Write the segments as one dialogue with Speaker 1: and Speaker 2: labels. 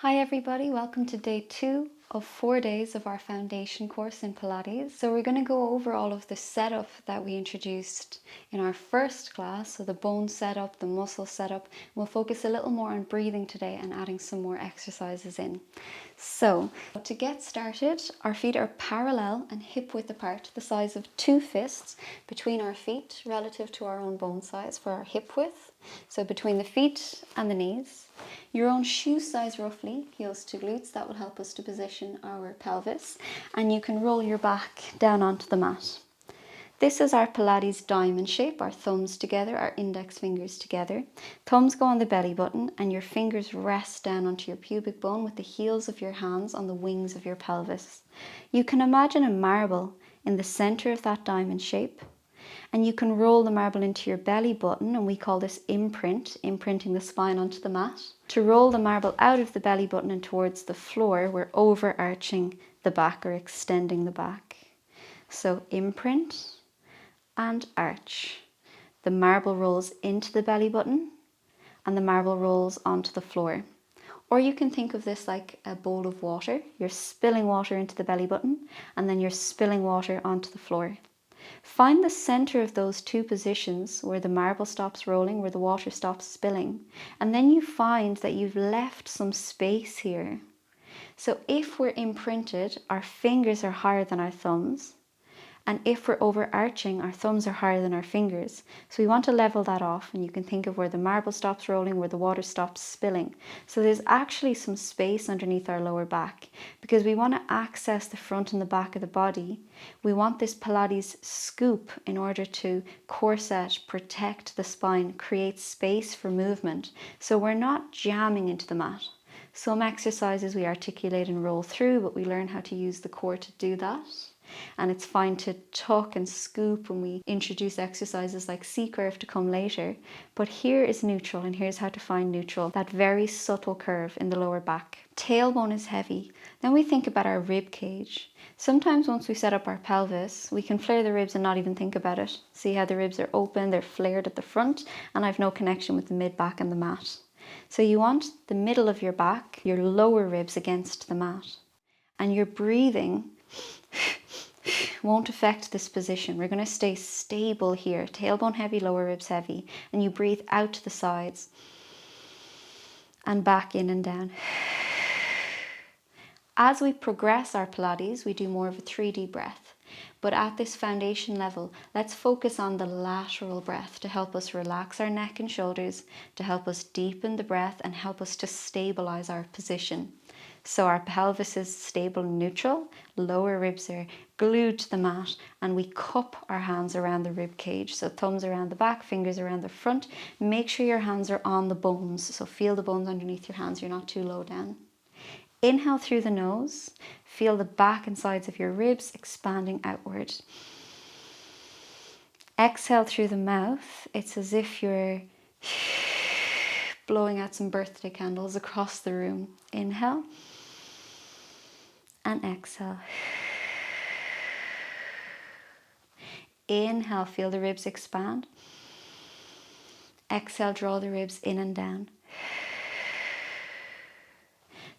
Speaker 1: Hi everybody, welcome to day 2 of 4 days of our foundation course in Pilates. So we're going to go over all of the setup that we introduced in our first class, so the bone setup, the muscle setup. We'll focus a little more on breathing today and adding some more exercises in. So to get started, our feet are parallel and hip width apart, the size of 2 fists between our feet relative to our own bone size for our hip width. So between the feet and the knees. Your own shoe size roughly, heels to glutes, that will help us to position our pelvis. And you can roll your back down onto the mat. This is our Pilates diamond shape, our thumbs together, our index fingers together. Thumbs go on the belly button and your fingers rest down onto your pubic bone with the heels of your hands on the wings of your pelvis. You can imagine a marble in the center of that diamond shape. And you can roll the marble into your belly button, and we call this imprinting the spine onto the mat. To roll the marble out of the belly button and towards the floor, we're overarching the back or extending the back. So imprint and arch. The marble rolls into the belly button and the marble rolls onto the floor. Or you can think of this like a bowl of water. You're spilling water into the belly button and then you're spilling water onto the floor. Find the center of those two positions where the marble stops rolling, where the water stops spilling, and then you find that you've left some space here. So if we're imprinted, our fingers are higher than our thumbs, and if we're overarching, our thumbs are higher than our fingers. So we want to level that off, and you can think of where the marble stops rolling, where the water stops spilling. So there's actually some space underneath our lower back because we want to access the front and the back of the body. We want this Pilates scoop in order to corset, protect the spine, create space for movement. So we're not jamming into the mat. Some exercises we articulate and roll through, but we learn how to use the core to do that. And it's fine to tuck and scoop when we introduce exercises like C-curve to come later. But here is neutral, and here's how to find neutral. That very subtle curve in the lower back. Tailbone is heavy. Then we think about our rib cage. Sometimes once we set up our pelvis, we can flare the ribs and not even think about it. See how the ribs are open, they're flared at the front, and I've no connection with the mid-back and the mat. So you want the middle of your back, your lower ribs against the mat. And your breathing won't affect this position. We're going to stay stable here. Tailbone heavy, lower ribs heavy. And you breathe out to the sides. And back in and down. As we progress our Pilates, we do more of a 3D breath. But at this foundation level, let's focus on the lateral breath to help us relax our neck and shoulders, to help us deepen the breath and help us to stabilize our position. So our pelvis is stable and neutral, lower ribs are glued to the mat, and we cup our hands around the rib cage. So thumbs around the back, fingers around the front. Make sure your hands are on the bones. So feel the bones underneath your hands, you're not too low down. Inhale through the nose, feel the back and sides of your ribs expanding outward. Exhale through the mouth. It's as if you're blowing out some birthday candles across the room. Inhale and exhale. Inhale, feel the ribs expand. Exhale, draw the ribs in and down.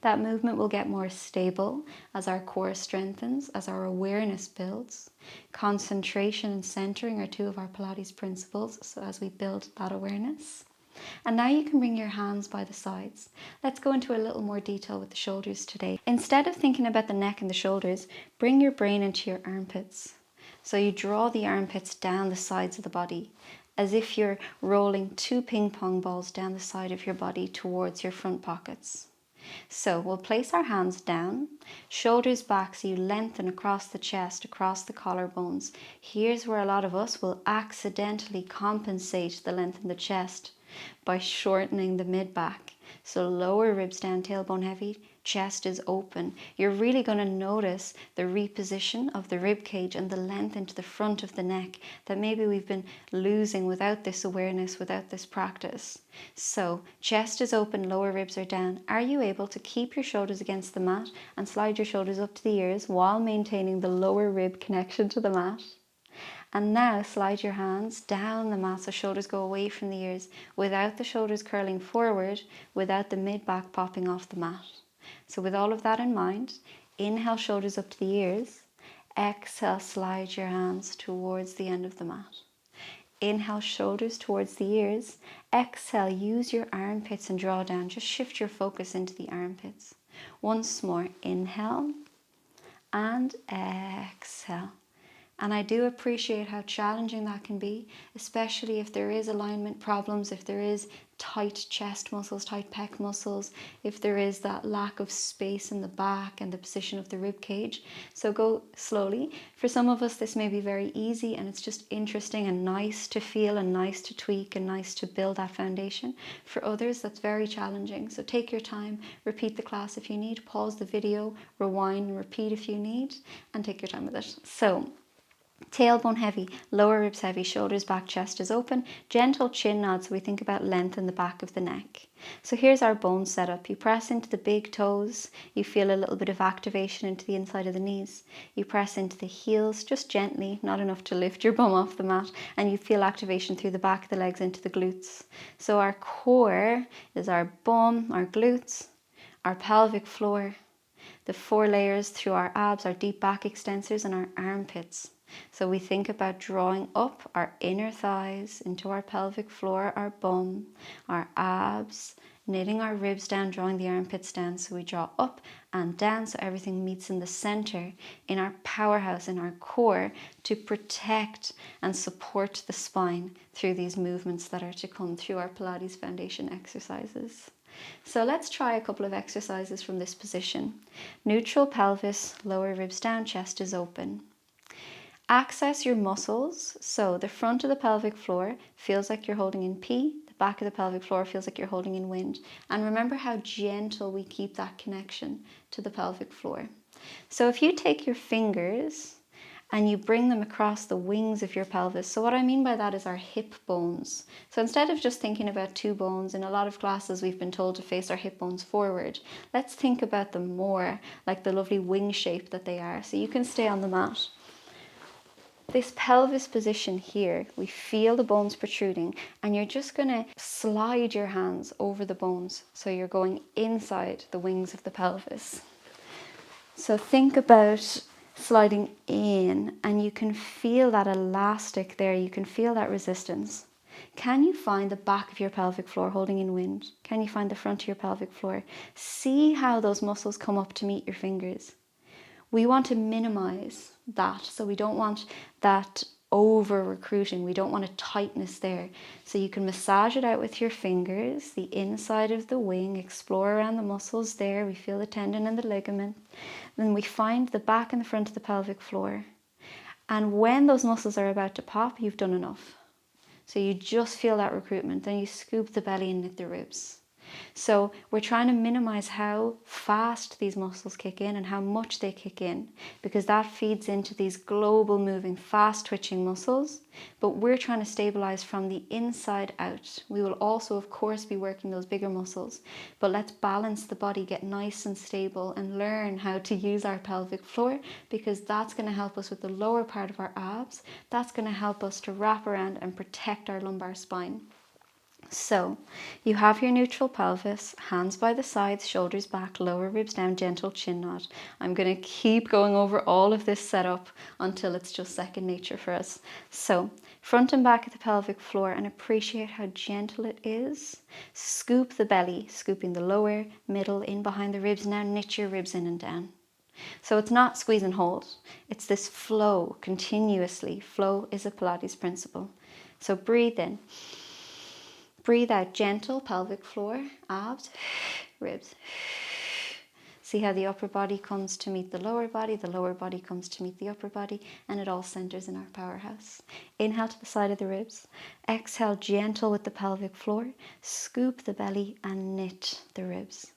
Speaker 1: That movement will get more stable as our core strengthens, as our awareness builds. Concentration and centering are two of our Pilates principles, so as we build that awareness. And now you can bring your hands by the sides. Let's go into a little more detail with the shoulders today. Instead of thinking about the neck and the shoulders, bring your brain into your armpits. So you draw the armpits down the sides of the body, as if you're rolling 2 ping pong balls down the side of your body towards your front pockets. So we'll place our hands down, shoulders back so you lengthen across the chest, across the collarbones. Here's where a lot of us will accidentally compensate the length in the chest by shortening the mid-back. So lower ribs down, tailbone heavy, chest is open. You're really going to notice the reposition of the rib cage and the length into the front of the neck that maybe we've been losing without this awareness, without this practice. So chest is open, lower ribs are down. Are you able to keep your shoulders against the mat and slide your shoulders up to the ears while maintaining the lower rib connection to the mat? And now slide your hands down the mat so shoulders go away from the ears without the shoulders curling forward, without the mid-back popping off the mat. So with all of that in mind, inhale, shoulders up to the ears. Exhale, slide your hands towards the end of the mat. Inhale, shoulders towards the ears. Exhale, use your armpits and draw down. Just shift your focus into the armpits. Once more, inhale and exhale. And I do appreciate how challenging that can be, especially if there is alignment problems, if there is tight chest muscles, tight pec muscles, if there is that lack of space in the back and the position of the rib cage. So go slowly. For some of us, this may be very easy and it's just interesting and nice to feel and nice to tweak and nice to build that foundation. For others, that's very challenging. So take your time, repeat the class if you need, pause the video, rewind and repeat if you need, and take your time with it. So tailbone heavy, lower ribs heavy, shoulders back, chest is open, gentle chin nod, so we think about length in the back of the neck. So here's our bone setup. You press into the big toes, you feel a little bit of activation into the inside of the knees. You press into the heels, just gently, not enough to lift your bum off the mat, and you feel activation through the back of the legs into the glutes. So our core is our bum, our glutes, our pelvic floor, the 4 layers through our abs, our deep back extensors, and our armpits. So we think about drawing up our inner thighs into our pelvic floor, our bum, our abs, knitting our ribs down, drawing the armpits down. So we draw up and down so everything meets in the center, in our powerhouse, in our core, to protect and support the spine through these movements that are to come through our Pilates foundation exercises. So let's try a couple of exercises from this position. Neutral pelvis, lower ribs down, chest is open. Access your muscles. So the front of the pelvic floor feels like you're holding in P. The back of the pelvic floor feels like you're holding in wind. And remember how gentle we keep that connection to the pelvic floor. So if you take your fingers and you bring them across the wings of your pelvis. So what I mean by that is our hip bones. So instead of just thinking about 2 bones, in a lot of classes we've been told to face our hip bones forward. Let's think about them more like the lovely wing shape that they are. So you can stay on the mat. This pelvis position here, we feel the bones protruding, and you're just going to slide your hands over the bones. So you're going inside the wings of the pelvis. So think about sliding in, and you can feel that elastic there. You can feel that resistance. Can you find the back of your pelvic floor holding in wind? Can you find the front of your pelvic floor? See how those muscles come up to meet your fingers. We want to minimize that, so we don't want that over recruiting. We don't want a tightness there. So you can massage it out with your fingers, the inside of the wing, explore around the muscles there. We feel the tendon and the ligament. Then we find the back and the front of the pelvic floor. And when those muscles are about to pop, you've done enough. So you just feel that recruitment. Then you scoop the belly and knit the ribs. So we're trying to minimize how fast these muscles kick in and how much they kick in, because that feeds into these global moving, fast twitching muscles. But we're trying to stabilize from the inside out. We will also, of course, be working those bigger muscles, but let's balance the body, get nice and stable, and learn how to use our pelvic floor, because that's going to help us with the lower part of our abs. That's going to help us to wrap around and protect our lumbar spine. So you have your neutral pelvis, hands by the sides, shoulders back, lower ribs down, gentle chin nod. I'm going to keep going over all of this setup until it's just second nature for us. So front and back of the pelvic floor, and appreciate how gentle it is. Scoop the belly, scooping the lower, middle, in behind the ribs. Now knit your ribs in and down. So it's not squeeze and hold. It's this flow continuously. Flow is a Pilates principle. So breathe in. Breathe out, gentle pelvic floor, abs, ribs. See how the upper body comes to meet the lower body comes to meet the upper body, and it all centers in our powerhouse. Inhale to the side of the ribs. Exhale, gentle with the pelvic floor. Scoop the belly and knit the ribs.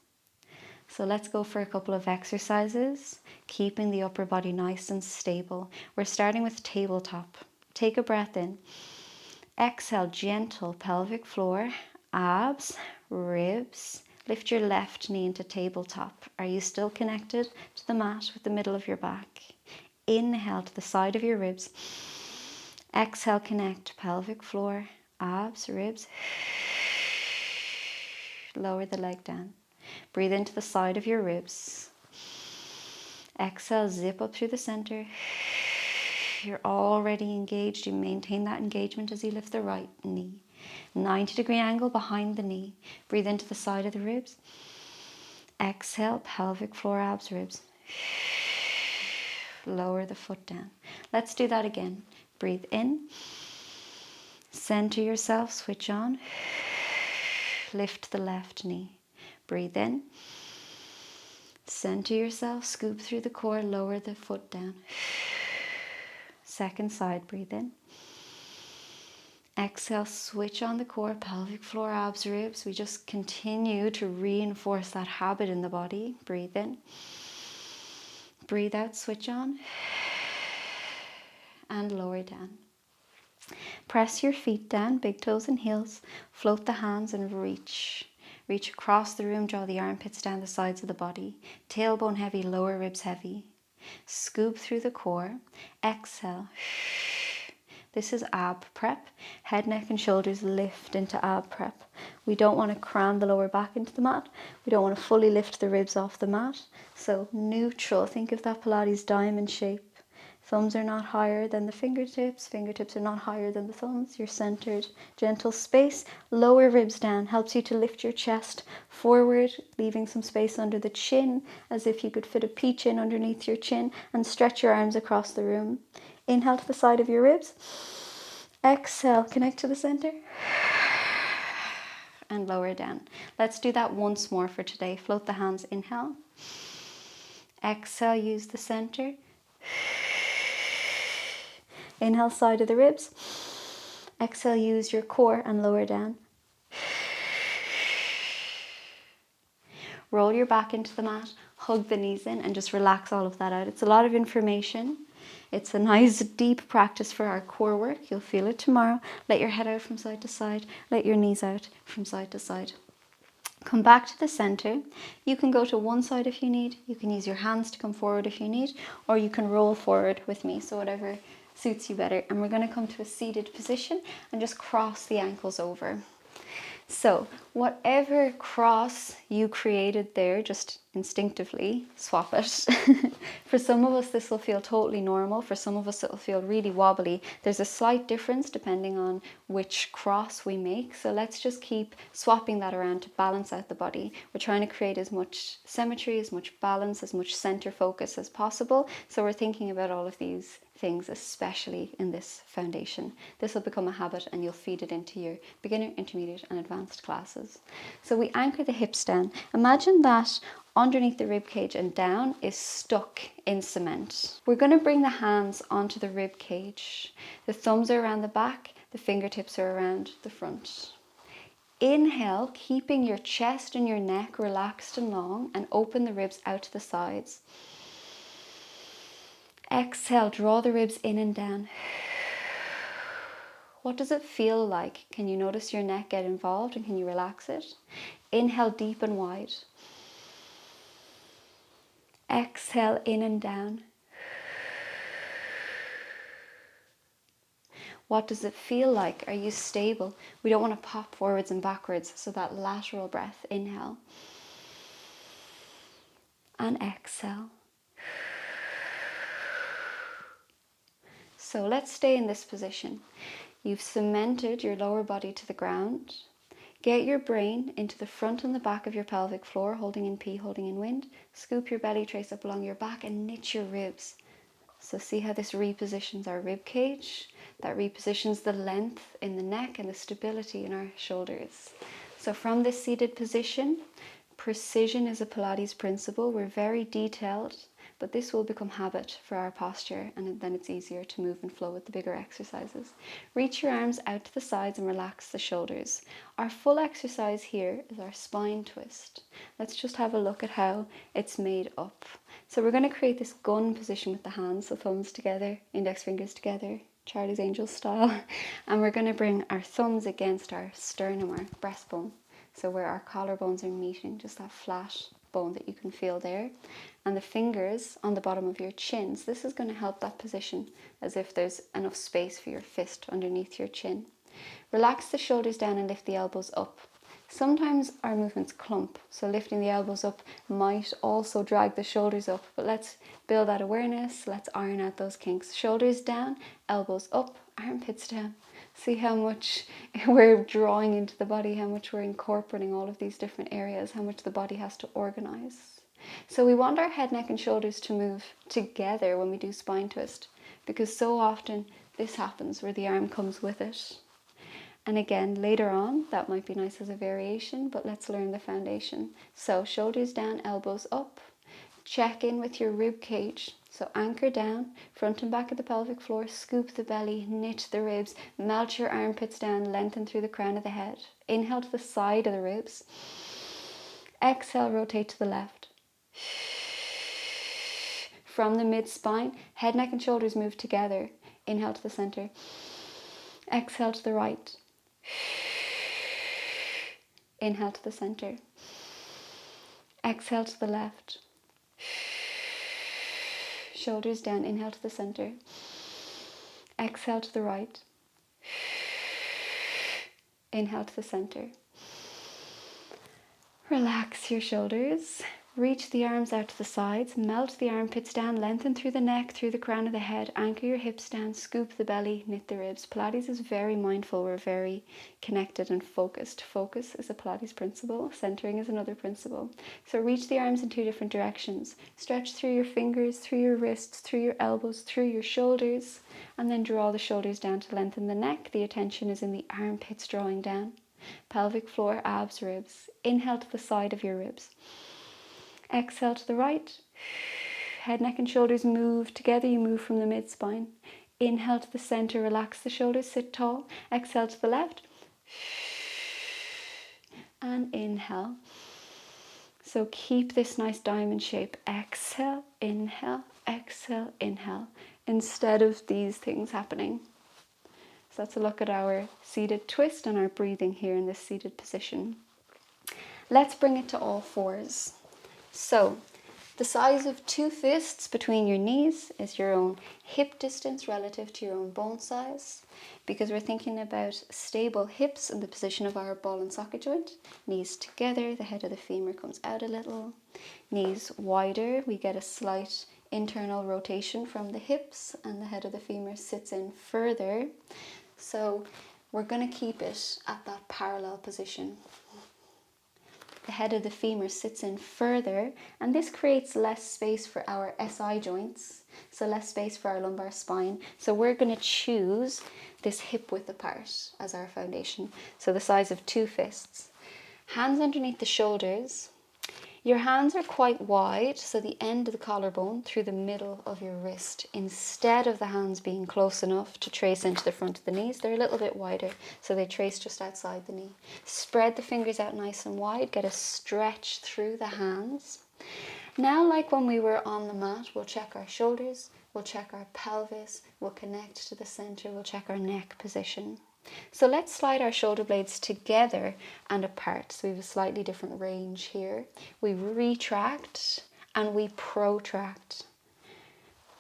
Speaker 1: So let's go for a couple of exercises, keeping the upper body nice and stable. We're starting with tabletop. Take a breath in. Exhale, gentle pelvic floor, abs, ribs. Lift your left knee into tabletop. Are you still connected to the mat with the middle of your back? Inhale to the side of your ribs. Exhale, connect pelvic floor, abs, ribs. Lower the leg down. Breathe into the side of your ribs. Exhale, zip up through the center. You're already engaged. You maintain that engagement as you lift the right knee. 90-degree angle behind the knee. Breathe into the side of the ribs. Exhale, pelvic floor, abs, ribs. Lower the foot down. Let's do that again. Breathe in. Center yourself, switch on. Lift the left knee. Breathe in. Center yourself, scoop through the core, lower the foot down. Second side, breathe in. Exhale, switch on the core, pelvic floor, abs, ribs. We just continue to reinforce that habit in the body. Breathe in. Breathe out, switch on. And lower down. Press your feet down, big toes and heels. Float the hands and reach. Reach across the room, draw the armpits down the sides of the body. Tailbone heavy, lower ribs heavy. Scoop through the core. Exhale. This is ab prep. Head, neck and shoulders lift into ab prep. We don't want to cram the lower back into the mat. We don't want to fully lift the ribs off the mat. So neutral. Think of that Pilates diamond shape. Thumbs are not higher than the fingertips. Fingertips are not higher than the thumbs. You're centered. Gentle space. Lower ribs down. Helps you to lift your chest forward, leaving some space under the chin, as if you could fit a peach in underneath your chin, and stretch your arms across the room. Inhale to the side of your ribs. Exhale, connect to the center. And lower down. Let's do that once more for today. Float the hands. Inhale. Exhale, use the center. Inhale, side of the ribs. Exhale, use your core and lower down. Roll your back into the mat, hug the knees in, and just relax all of that out. It's a lot of information. It's a nice deep practice for our core work. You'll feel it tomorrow. Let your head out from side to side. Let your knees out from side to side. Come back to the center. You can go to one side if you need. You can use your hands to come forward if you need, or you can roll forward with me. So whatever suits you better. And we're going to come to a seated position and just cross the ankles over. So whatever cross you created there, just instinctively swap it. For some of us, this will feel totally normal. For some of us, it will feel really wobbly. There's a slight difference depending on which cross we make. So let's just keep swapping that around to balance out the body. We're trying to create as much symmetry, as much balance, as much center focus as possible. So we're thinking about all of these things, especially in this foundation. This will become a habit and you'll feed it into your beginner, intermediate and advanced classes. So we anchor the hips down. Imagine that underneath the rib cage and down is stuck in cement. We're going to bring the hands onto the rib cage. The thumbs are around the back, the fingertips are around the front. Inhale, keeping your chest and your neck relaxed and long, and open the ribs out to the sides. Exhale, draw the ribs in and down. What does it feel like? Can you notice your neck get involved and can you relax it? Inhale deep and wide. Exhale in and down. What does it feel like? Are you stable? We don't want to pop forwards and backwards, so that lateral breath. Inhale. And exhale. So let's stay in this position. You've cemented your lower body to the ground. Get your brain into the front and the back of your pelvic floor, holding in P, holding in wind. Scoop your belly, trace up along your back and knit your ribs. So see how this repositions our rib cage. That repositions the length in the neck and the stability in our shoulders. So from this seated position, precision is a Pilates principle. We're very detailed, but this will become habit for our posture, and then it's easier to move and flow with the bigger exercises. Reach your arms out to the sides and relax the shoulders. Our full exercise here is our spine twist. Let's just have a look at how it's made up. So we're going to create this gun position with the hands, so thumbs together, index fingers together, Charlie's Angels style. And we're going to bring our thumbs against our sternum, our breastbone. So where our collarbones are meeting, just that flat bone that you can feel there. And the fingers on the bottom of your chin. So this is going to help that position, as if there's enough space for your fist underneath your chin. Relax the shoulders down and lift the elbows up. Sometimes our movements clump, so lifting the elbows up might also drag the shoulders up, but let's build that awareness. Let's iron out those kinks. Shoulders down, elbows up, armpits down. See how much we're drawing into the body, how much we're incorporating all of these different areas, how much the body has to organize. So we want our head, neck and shoulders to move together when we do spine twist, because so often this happens where the arm comes with it. And again, later on, that might be nice as a variation, but let's learn the foundation. So shoulders down, elbows up. Check in with your rib cage. So anchor down, front and back of the pelvic floor, scoop the belly, knit the ribs, melt your armpits down, lengthen through the crown of the head. Inhale to the side of the ribs. Exhale, rotate to the left. From the mid-spine, head, neck and shoulders move together. Inhale to the center. Exhale to the right. Inhale to the center. Exhale to the left. Shoulders down, inhale to the center. Exhale to the right. Inhale to the center. Relax your shoulders. Reach the arms out to the sides, melt the armpits down, lengthen through the neck, through the crown of the head, anchor your hips down, scoop the belly, knit the ribs. Pilates is very mindful, we're very connected and focused. Focus is a Pilates principle, centering is another principle. So reach the arms in two different directions. Stretch through your fingers, through your wrists, through your elbows, through your shoulders, and then draw the shoulders down to lengthen the neck. The attention is in the armpits drawing down. Pelvic floor, abs, ribs. Inhale to the side of your ribs. Exhale to the right. Head, neck and shoulders move together. You move from the mid-spine. Inhale to the center. Relax the shoulders. Sit tall. Exhale to the left. And inhale. So keep this nice diamond shape. Exhale, inhale, exhale, inhale. Instead of these things happening. So let's look at our seated twist and our breathing here in this seated position. Let's bring it to all fours. So, the size of two fists between your knees is your own hip distance relative to your own bone size, because we're thinking about stable hips in the position of our ball and socket joint. Knees together, the head of the femur comes out a little. Knees wider, we get a slight internal rotation from the hips, and the head of the femur sits in further. So, we're going to keep it at that parallel position. The head of the femur sits in further, and this creates less space for our SI joints, so less space for our lumbar spine. So we're going to choose this hip width apart as our foundation. So the size of two fists. Hands underneath the shoulders. Your hands are quite wide, so the end of the collarbone through the middle of your wrist. Instead of the hands being close enough to trace into the front of the knees, they're a little bit wider, so they trace just outside the knee. Spread the fingers out nice and wide, get a stretch through the hands. Now, like when we were on the mat, we'll check our shoulders, we'll check our pelvis, we'll connect to the center, we'll check our neck position. So let's slide our shoulder blades together and apart. So we have a slightly different range here. We retract and we protract.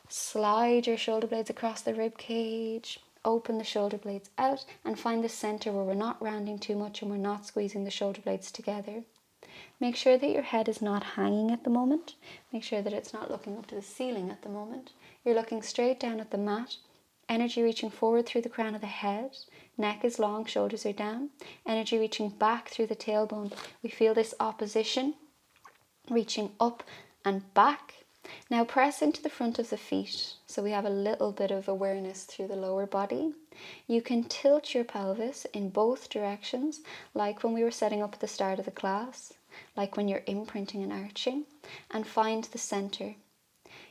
Speaker 1: Slide your shoulder blades across the rib cage. Open the shoulder blades out and find the center where we're not rounding too much and we're not squeezing the shoulder blades together. Make sure that your head is not hanging at the moment. Make sure that it's not looking up to the ceiling at the moment. You're looking straight down at the mat. Energy reaching forward through the crown of the head. Neck is long, shoulders are down. Energy reaching back through the tailbone. We feel this opposition, reaching up and back. Now press into the front of the feet, so we have a little bit of awareness through the lower body. You can tilt your pelvis in both directions, like when we were setting up at the start of the class, like when you're imprinting and arching, and find the center.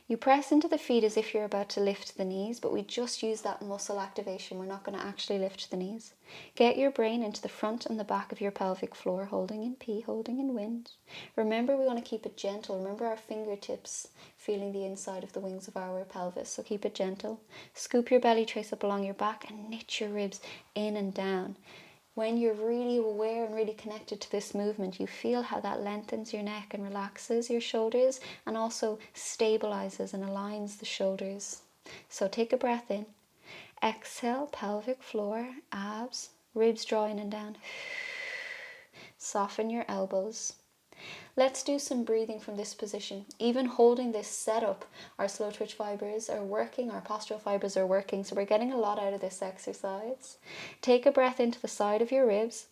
Speaker 1: You press into the feet as if you're about to lift the knees, but we just use that muscle activation. We're not going to actually lift the knees. Get your brain into the front and the back of your pelvic floor, holding in P, holding in wind. Remember, we want to keep it gentle. Remember our fingertips feeling the inside of the wings of our pelvis, so keep it gentle. Scoop your belly, trace up along your back, and knit your ribs in and down. When you're really aware and really connected to this movement, you feel how that lengthens your neck and relaxes your shoulders and also stabilizes and aligns the shoulders. So take a breath in. Exhale, pelvic floor, abs, ribs draw in and down. Soften your elbows. Let's do some breathing from this position. Even holding this setup, our slow twitch fibers are working, our postural fibers are working, so we're getting a lot out of this exercise. Take a breath into the side of your ribs.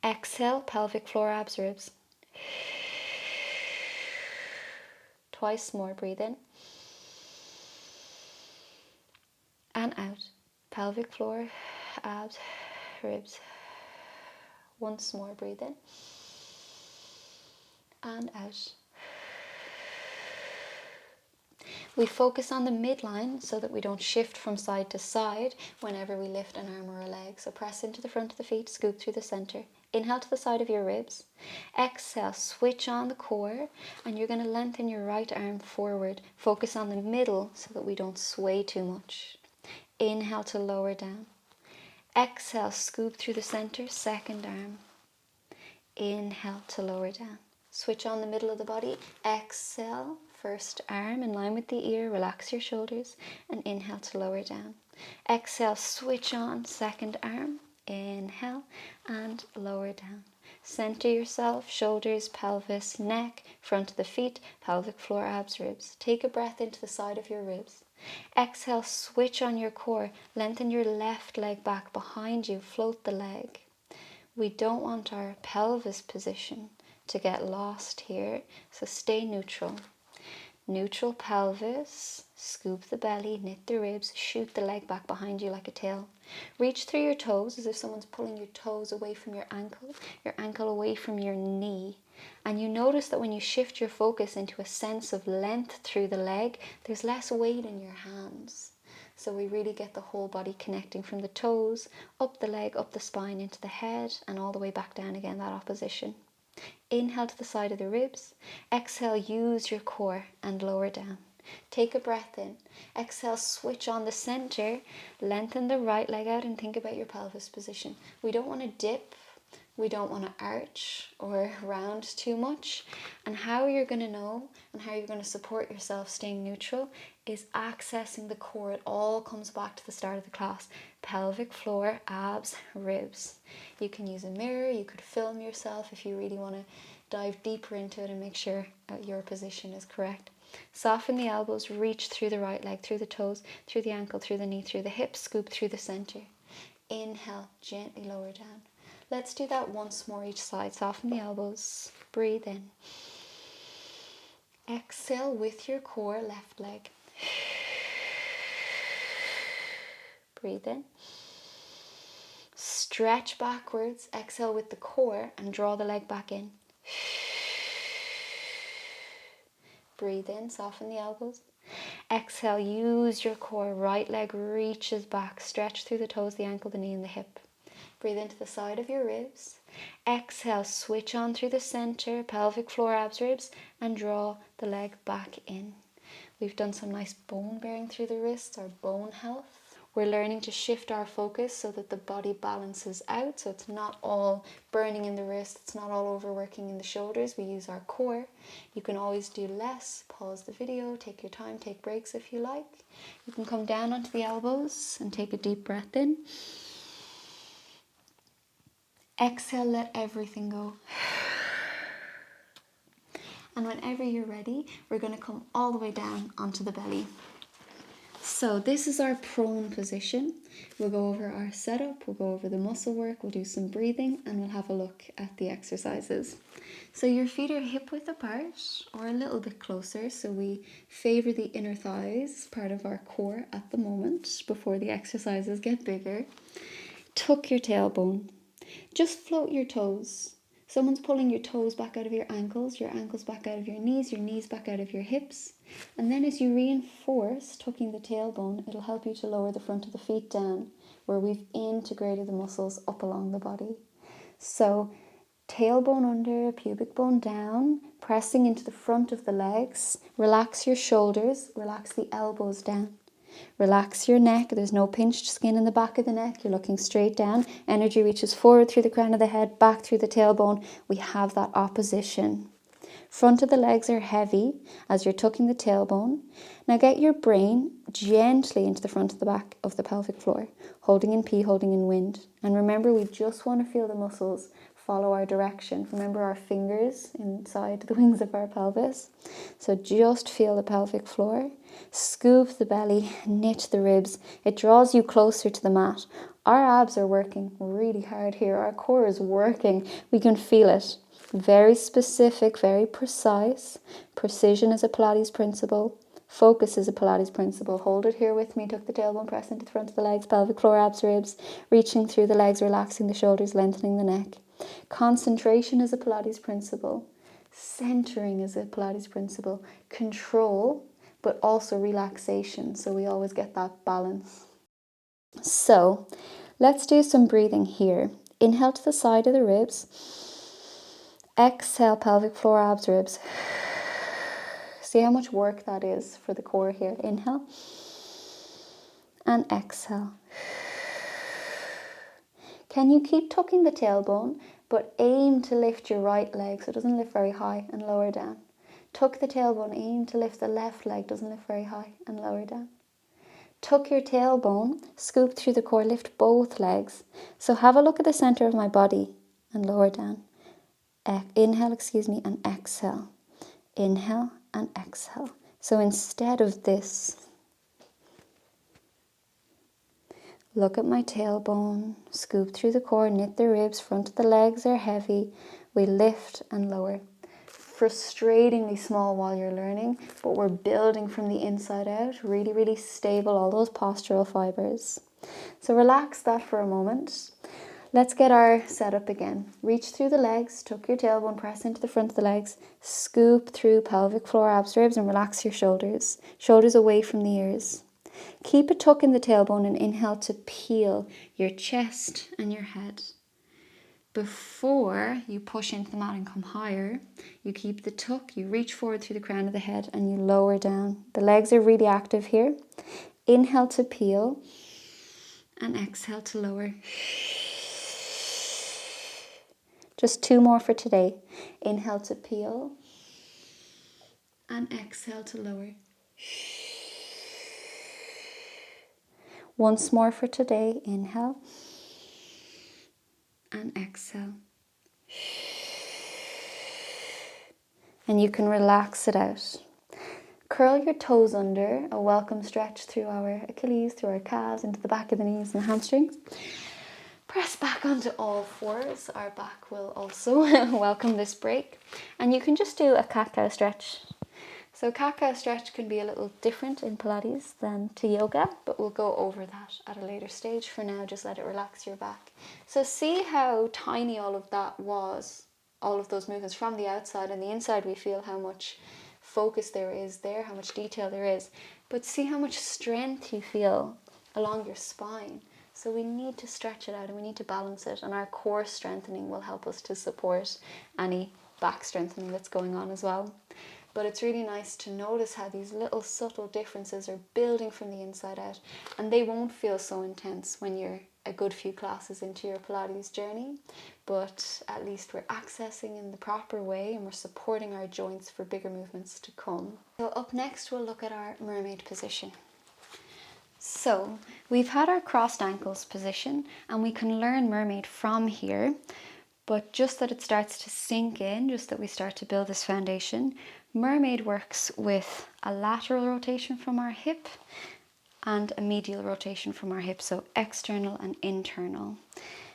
Speaker 1: Exhale, pelvic floor, abs, ribs. Twice more, breathe in. And out. Pelvic floor, abs, ribs. Once more, breathe in. And out. We focus on the midline so that we don't shift from side to side whenever we lift an arm or a leg. So press into the front of the feet, scoop through the center. Inhale to the side of your ribs. Exhale, switch on the core, and you're going to lengthen your right arm forward. Focus on the middle so that we don't sway too much. Inhale to lower down. Exhale, scoop through the center, second arm. Inhale to lower down. Switch on the middle of the body. Exhale, first arm in line with the ear. Relax your shoulders and inhale to lower down. Exhale, switch on, second arm. Inhale and lower down. Center yourself, shoulders, pelvis, neck, front of the feet, pelvic floor, abs, ribs. Take a breath into the side of your ribs. Exhale, switch on your core. Lengthen your left leg back behind you. Float the leg. We don't want our pelvis position to get lost here, so stay neutral. Neutral pelvis, scoop the belly, knit the ribs, shoot the leg back behind you like a tail. Reach through your toes as if someone's pulling your toes away from your ankle away from your knee. And you notice that when you shift your focus into a sense of length through the leg, there's less weight in your hands. So we really get the whole body connecting from the toes, up the leg, up the spine, into the head, and all the way back down again, that opposition. Inhale to the side of the ribs. Exhale, use your core and lower down. Take a breath in. Exhale, switch on the center. Lengthen the right leg out and think about your pelvis position. We don't want to dip. We don't want to arch or round too much. And how you're going to know and how you're going to support yourself staying neutral is accessing the core. It all comes back to the start of the class. Pelvic floor, abs, ribs. You can use a mirror. You could film yourself if you really want to dive deeper into it and make sure your position is correct. Soften the elbows, reach through the right leg, through the toes, through the ankle, through the knee, through the hips, scoop through the center. Inhale, gently lower down. Let's do that once more each side. Soften the elbows, breathe in. Exhale with your core, left leg. Breathe in. Stretch backwards, exhale with the core and draw the leg back in. Breathe in, soften the elbows. Exhale, use your core, right leg reaches back, stretch through the toes, the ankle, the knee and the hip. Breathe into the side of your ribs. Exhale, switch on through the center, pelvic floor, abs, ribs, and draw the leg back in. We've done some nice bone bearing through the wrists, our bone health. We're learning to shift our focus so that the body balances out, so it's not all burning in the wrists, it's not all overworking in the shoulders. We use our core. You can always do less. Pause the video, take your time, take breaks if you like. You can come down onto the elbows and take a deep breath in. Exhale, let everything go. And whenever you're ready, we're going to come all the way down onto the belly. So this is our prone position. We'll go over our setup, we'll go over the muscle work, we'll do some breathing, and we'll have a look at the exercises. So your feet are hip width apart or a little bit closer. So we favor the inner thighs, part of our core at the moment, before the exercises get bigger. Tuck your tailbone. Just float your toes. Someone's pulling your toes back out of your ankles back out of your knees back out of your hips. And then as you reinforce tucking the tailbone, it'll help you to lower the front of the feet down, where we've integrated the muscles up along the body. So tailbone under, pubic bone down, pressing into the front of the legs. Relax your shoulders, relax the elbows down. Relax your neck. There's no pinched skin in the back of the neck. You're looking straight down. Energy reaches forward through the crown of the head, back through the tailbone. We have that opposition. Front of the legs are heavy as you're tucking the tailbone. Now get your brain gently into the front of the back of the pelvic floor, holding in P, holding in wind. And remember, we just want to feel the muscles follow our direction. Remember our fingers inside the wings of our pelvis. So just feel the pelvic floor. Scoop the belly, knit the ribs. It draws you closer to the mat. Our abs are working really hard here. Our core is working. We can feel it. Very specific, very precise. Precision is a Pilates principle. Focus is a Pilates principle. Hold it here with me. Tuck the tailbone, press into the front of the legs, pelvic floor, abs, ribs. Reaching through the legs, relaxing the shoulders, lengthening the neck. Concentration is a Pilates principle. Centering is a Pilates principle. Control, but also relaxation. So we always get that balance. So let's do some breathing here. Inhale to the side of the ribs. Exhale, pelvic floor, abs, ribs. See how much work that is for the core here. Inhale and exhale. Can you keep tucking the tailbone, but aim to lift your right leg so it doesn't lift very high, and lower down. Tuck the tailbone, aim to lift the left leg, doesn't lift very high, and lower down. Tuck your tailbone, scoop through the core, lift both legs. So have a look at the center of my body and lower down. Inhale, and exhale. Inhale and exhale. So instead of this, look at my tailbone, scoop through the core, knit the ribs, front of the legs are heavy. We lift and lower. Frustratingly small while you're learning, but we're building from the inside out. Really, really stable, all those postural fibers. So relax that for a moment. Let's get our setup again. Reach through the legs, tuck your tailbone, press into the front of the legs, scoop through pelvic floor, abs, ribs, and relax your shoulders. Shoulders away from the ears. Keep a tuck in the tailbone and inhale to peel your chest and your head. Before you push into the mat and come higher, you keep the tuck, you reach forward through the crown of the head and you lower down. The legs are really active here. Inhale to peel and exhale to lower. Just 2 more for today. Inhale to peel and exhale to lower. Once more for today. Inhale and exhale. And you can relax it out. Curl your toes under, a welcome stretch through our Achilles, through our calves, into the back of the knees and the hamstrings. Press back onto all fours. Our back will also welcome this break. And you can just do a cat-cow stretch. So cat-cow stretch can be a little different in Pilates than to yoga, but we'll go over that at a later stage. For now, just let it relax your back. So see how tiny all of that was, all of those movements from the outside, and the inside we feel how much focus there is there, how much detail there is. But see how much strength you feel along your spine. So we need to stretch it out and we need to balance it, and our core strengthening will help us to support any back strengthening that's going on as well. But it's really nice to notice how these little subtle differences are building from the inside out, and they won't feel so intense when you're a good few classes into your Pilates journey, but at least we're accessing in the proper way and we're supporting our joints for bigger movements to come. So up next we'll look at our mermaid position. So we've had our crossed ankles position and we can learn mermaid from here, but just that it starts to sink in, just that we start to build this foundation. Mermaid works with a lateral rotation from our hip and a medial rotation from our hip, so external and internal.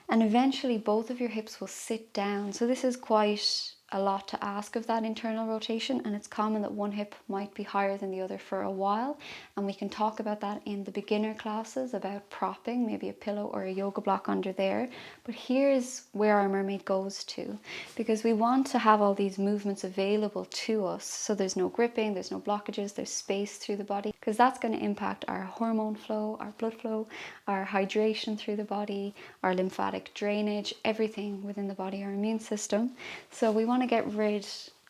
Speaker 1: And eventually both of your hips will sit down. So this is quite a lot to ask of that internal rotation, and it's common that one hip might be higher than the other for a while, and we can talk about that in the beginner classes about propping, maybe a pillow or a yoga block under there. But here's where our mermaid goes to, because we want to have all these movements available to us, so there's no gripping, there's no blockages, there's space through the body, because that's going to impact our hormone flow, our blood flow, our hydration through the body, our lymphatic drainage, everything within the body, our immune system. So we want to get rid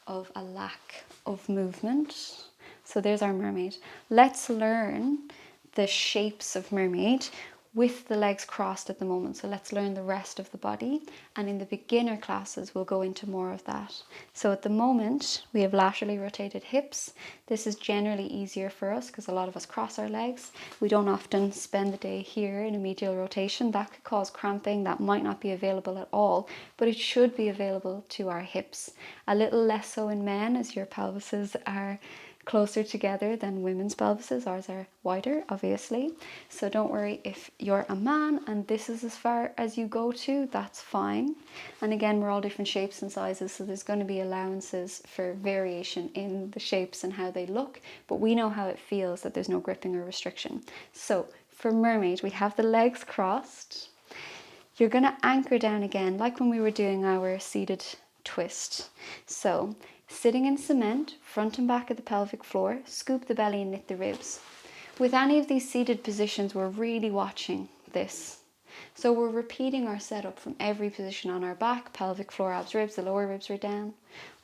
Speaker 1: of a lack of movement. So there's our mermaid. Let's learn the shapes of mermaid with the legs crossed at the moment. So let's learn the rest of the body. And in the beginner classes, we'll go into more of that. So at the moment, we have laterally rotated hips. This is generally easier for us because a lot of us cross our legs. We don't often spend the day here in a medial rotation. That could cause cramping. That might not be available at all, but it should be available to our hips. A little less so in men, as your pelvises are closer together than women's pelvises. Ours are wider, obviously. So don't worry if you're a man and this is as far as you go to, that's fine. And again, we're all different shapes and sizes, so there's going to be allowances for variation in the shapes and how they look, but we know how it feels, that there's no gripping or restriction. So for Mermaid, we have the legs crossed. You're going to anchor down again, like when we were doing our seated twist. So sitting in cement, front and back of the pelvic floor, scoop the belly and knit the ribs. With any of these seated positions, we're really watching this. So we're repeating our setup from every position. On our back, pelvic floor, abs, ribs, the lower ribs are down.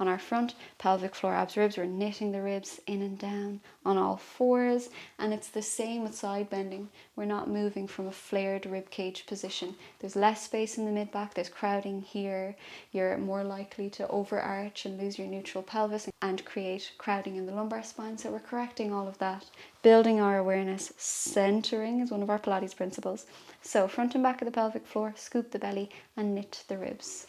Speaker 1: On our front, pelvic floor, abs, ribs, we're knitting the ribs in and down on all fours. And it's the same with side bending. We're not moving from a flared rib cage position. There's less space in the mid back, there's crowding here. You're more likely to overarch and lose your neutral pelvis and create crowding in the lumbar spine. So we're correcting all of that. Building our awareness, centering is one of our Pilates principles. So front and back of the pelvic floor, scoop the belly and knit the ribs.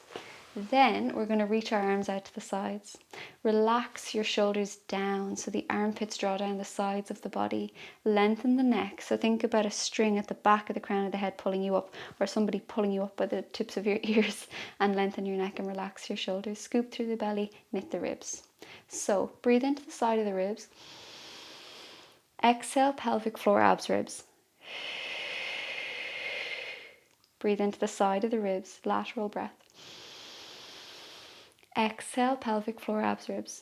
Speaker 1: Then we're going to reach our arms out to the sides. Relax your shoulders down so the armpits draw down the sides of the body. Lengthen the neck. So think about a string at the back of the crown of the head pulling you up, or somebody pulling you up by the tips of your ears, and lengthen your neck and relax your shoulders. Scoop through the belly, knit the ribs. So breathe into the side of the ribs. Exhale, pelvic floor, abs, ribs. Breathe into the side of the ribs, lateral breath. Exhale, pelvic floor, abs, ribs.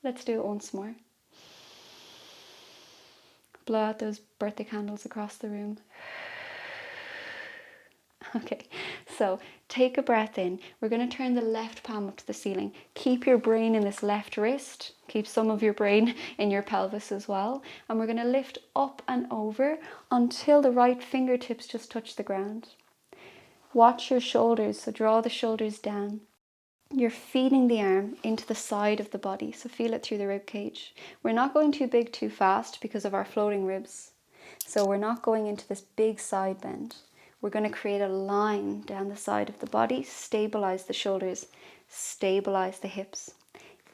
Speaker 1: Let's do it once more. Blow out those birthday candles across the room. Okay, so take a breath in. We're going to turn the left palm up to the ceiling. Keep your brain in this left wrist. Keep some of your brain in your pelvis as well. And we're going to lift up and over until the right fingertips just touch the ground. Watch your shoulders, so draw the shoulders down. You're feeding the arm into the side of the body, so feel it through the rib cage. We're not going too big too fast because of our floating ribs. So we're not going into this big side bend. We're going to create a line down the side of the body, stabilize the shoulders, stabilize the hips.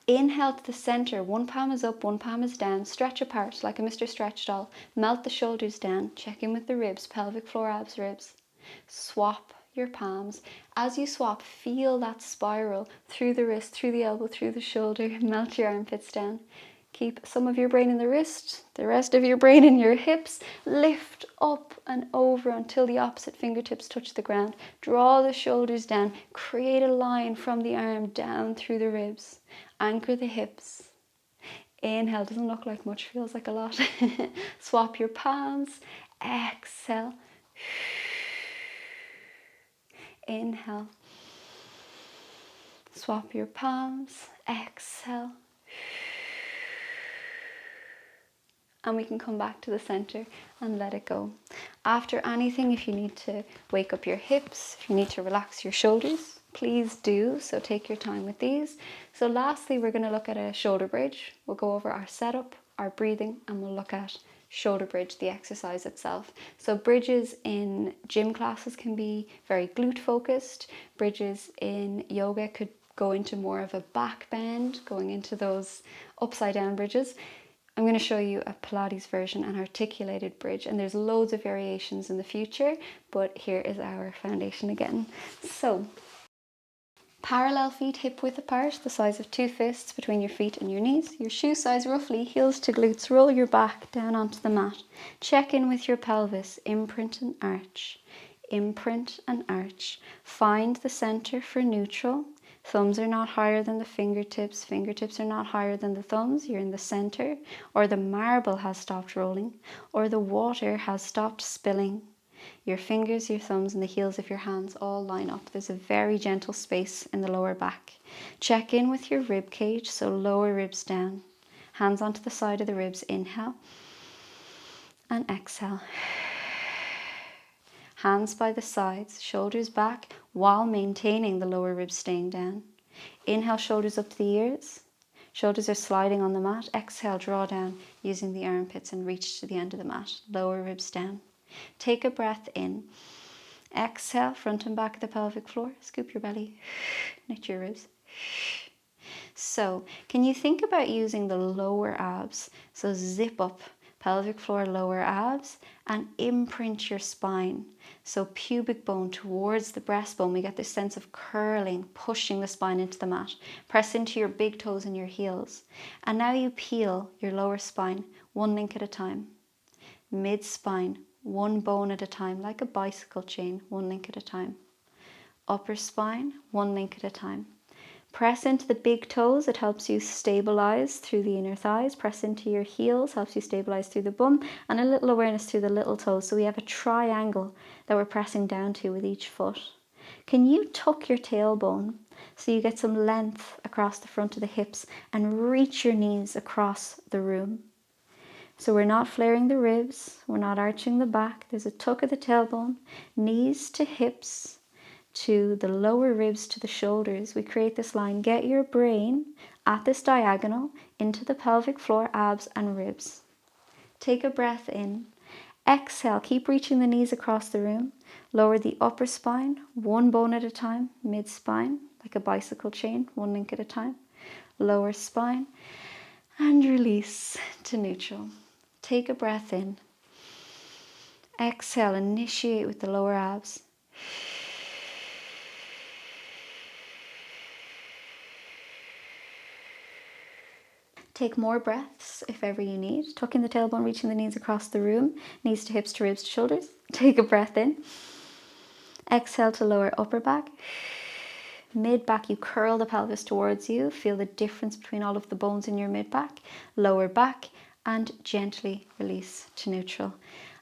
Speaker 1: Inhale to the center, one palm is up, one palm is down, stretch apart like a Mr. Stretch doll. Melt the shoulders down, check in with the ribs, pelvic floor, abs, ribs. Swap your palms. As you swap, feel that spiral through the wrist, through the elbow, through the shoulder. Melt your armpits down. Keep some of your brain in the wrist, the rest of your brain in your hips. Lift up and over until the opposite fingertips touch the ground. Draw the shoulders down. Create a line from the arm down through the ribs. Anchor the hips. Inhale, doesn't look like much, feels like a lot. Swap your palms. Exhale. Inhale. Swap your palms. Exhale. And we can come back to the center and let it go. After anything, if you need to wake up your hips, if you need to relax your shoulders, please do. So take your time with these. So lastly, we're going to look at a shoulder bridge. We'll go over our setup, our breathing, and we'll look at shoulder bridge, the exercise itself. So bridges in gym classes can be very glute focused. Bridges in yoga could go into more of a back bend, going into those upside down bridges. I'm going to show you a Pilates version, an articulated bridge, and there's loads of variations in the future, but here is our foundation again. So, parallel feet hip width apart, the size of two fists between your feet and your knees. Your shoe size roughly, heels to glutes. Roll your back down onto the mat. Check in with your pelvis, imprint and arch. Imprint and arch. Find the center for neutral. Thumbs are not higher than the fingertips. Fingertips are not higher than the thumbs. You're in the center. Or the marble has stopped rolling. Or the water has stopped spilling. Your fingers, your thumbs, and the heels of your hands all line up. There's a very gentle space in the lower back. Check in with your rib cage, so lower ribs down. Hands onto the side of the ribs. Inhale. and exhale. Hands by the sides, shoulders back while maintaining the lower ribs staying down. Inhale, shoulders up to the ears. Shoulders are sliding on the mat. Exhale, draw down using the armpits and reach to the end of the mat. Lower ribs down. Take a breath in. Exhale, front and back of the pelvic floor. Scoop your belly. Knit your ribs. So, can you think about using the lower abs? So zip up pelvic floor, lower abs, and imprint your spine. So pubic bone towards the breastbone. We get this sense of curling, pushing the spine into the mat. Press into your big toes and your heels. And now you peel your lower spine, one link at a time. Mid spine, one bone at a time, like a bicycle chain, one link at a time. Upper spine, one link at a time. Press into the big toes, it helps you stabilize through the inner thighs. Press into your heels, helps you stabilize through the bum, and a little awareness through the little toes. So we have a triangle that we're pressing down to with each foot. Can you tuck your tailbone so you get some length across the front of the hips and reach your knees across the room? So we're not flaring the ribs, we're not arching the back. There's a tuck of the tailbone, knees to hips, to the lower ribs to the shoulders. We create this line. Get your brain at this diagonal into the pelvic floor, abs and ribs. Take a breath in. Exhale, keep reaching the knees across the room. Lower the upper spine, one bone at a time. Mid spine, like a bicycle chain, one link at a time. Lower spine, and release to neutral. Take a breath in. Exhale, initiate with the lower abs. Take more breaths if ever you need. Tucking the tailbone, reaching the knees across the room. Knees to hips to ribs to shoulders. Take a breath in. Exhale to lower upper back. Mid back, you curl the pelvis towards you. Feel the difference between all of the bones in your mid back. Lower back, and gently release to neutral.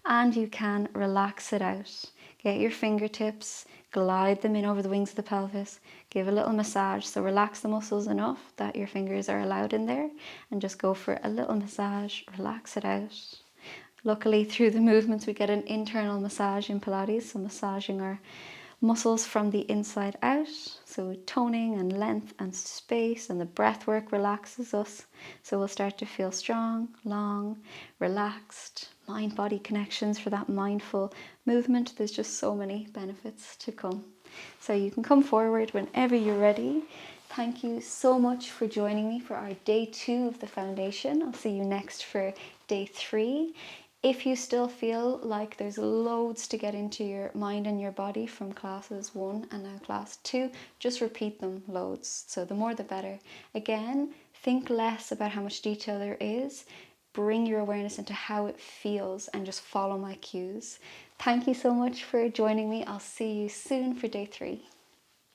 Speaker 1: And you can relax it out. Get your fingertips, glide them in over the wings of the pelvis, give a little massage. So relax the muscles enough that your fingers are allowed in there, and just go for a little massage, relax it out. Luckily, through the movements, we get an internal massage in Pilates, so massaging our muscles from the inside out. So toning and length and space, and the breath work relaxes us. So we'll start to feel strong, long, relaxed, mind-body connections for that mindful movement. There's just so many benefits to come. So you can come forward whenever you're ready. Thank you so much for joining me for our day 2 of the foundation. I'll see you next for day 3. If you still feel like there's loads to get into your mind and your body from classes 1 and now class 2, just repeat them loads. So the more the better. Again, think less about how much detail there is. Bring your awareness into how it feels and just follow my cues. Thank you so much for joining me. I'll see you soon for day 3.